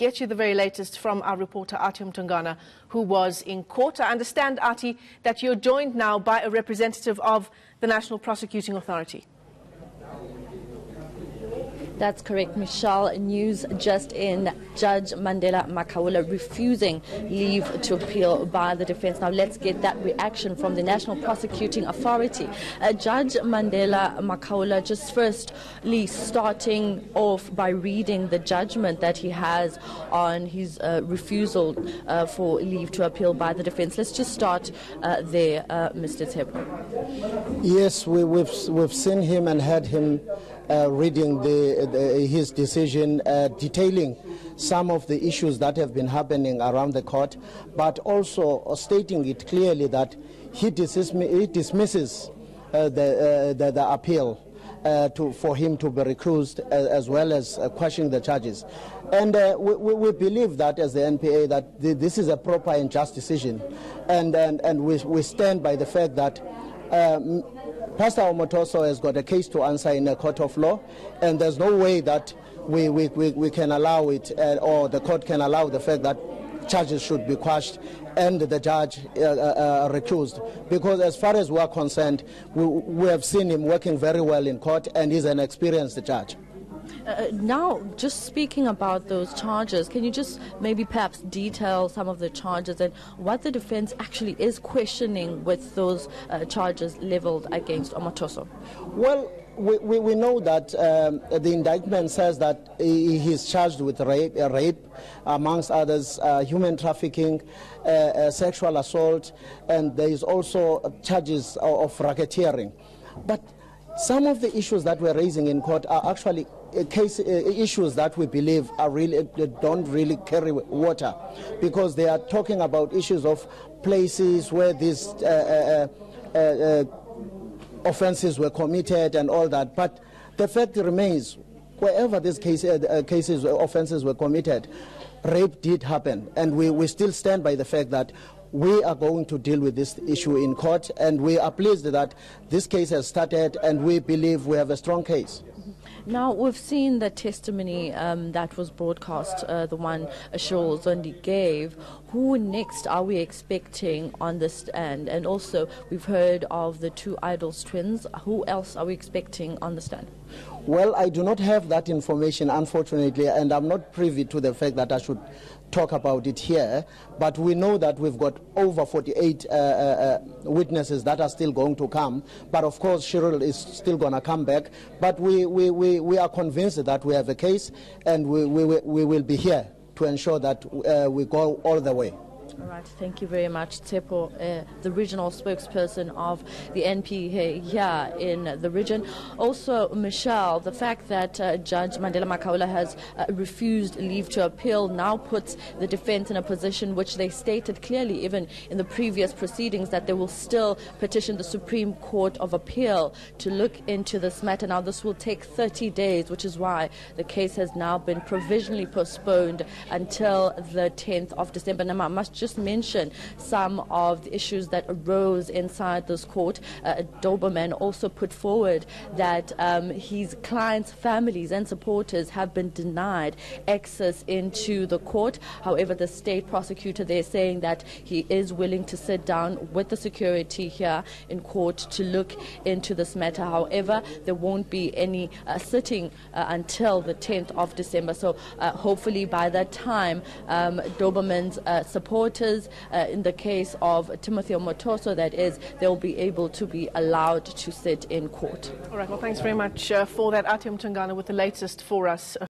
get you the very latest from our reporter Ati Mtungana, who was in court. I understand, Ati, that you're joined now by a representative of the National Prosecuting Authority. That's correct, Michelle. News just in. Judge Mandela Makaula refusing leave to appeal by the defense. Now let's get that reaction from the National Prosecuting Authority. Judge Mandela Makaula just firstly starting off by reading the judgment that he has on his refusal for leave to appeal by the defense. Let's just start there, Mr. Tebo. Yes, we've seen him and heard him reading his decision, detailing some of the issues that have been happening around the court, but also stating it clearly that he dismisses the appeal for him to be recused, as well as quashing the charges. And we believe that as the NPA that this is a proper and just decision, and we stand by the fact that Pastor Omotoso has got a case to answer in a court of law, and there's no way that we can allow it, or the court can allow the fact that charges should be quashed and the judge recused. Because as far as we are concerned, we have seen him working very well in court, and he's an experienced judge. Now, just speaking about those charges, can you just maybe perhaps detail some of the charges and what the defense actually is questioning with those charges leveled against Omotoso? Well, we know that the indictment says that he is charged with rape, amongst others, human trafficking, sexual assault, and there is also charges of racketeering. But some of the issues that we're raising in court are actually issues that we believe are don't really carry water, because they are talking about issues of places where these offenses were committed and all that. But the fact remains, wherever these offenses were committed, rape did happen, and we still stand by the fact that we are going to deal with this issue in court, and we are pleased that this case has started, and we believe we have a strong case. Now, we've seen the testimony that was broadcast, the one Ashol Zondi gave. Who next are we expecting on the stand? And also, we've heard of the two Idols twins. Who else are we expecting on the stand? Well, I do not have that information, unfortunately, and I'm not privy to the fact that I should talk about it here, but we know that we've got over 48 witnesses that are still going to come, but of course Cheryl is still going to come back, but we are convinced that we have a case, and we will be here to ensure that we go all the way. All right, thank you very much, Tsepo, the regional spokesperson of the NPA here in the region. Also, Michelle, the fact that Judge Mandela Makaula has refused leave to appeal now puts the defense in a position which they stated clearly, even in the previous proceedings, that they will still petition the Supreme Court of Appeal to look into this matter. Now, this will take 30 days, which is why the case has now been provisionally postponed until the 10th of December. Now, I must just mention some of the issues that arose inside this court. Doberman also put forward that his clients' families and supporters have been denied access into the court. However, the state prosecutor there saying that he is willing to sit down with the security here in court to look into this matter. However, there won't be any sitting until the 10th of December. So hopefully by that time, Doberman's supporters, in the case of Timothy Omotoso, that is, they'll be able to be allowed to sit in court. All right, well, thanks very much for that, Ati Mtungana, with the latest for us.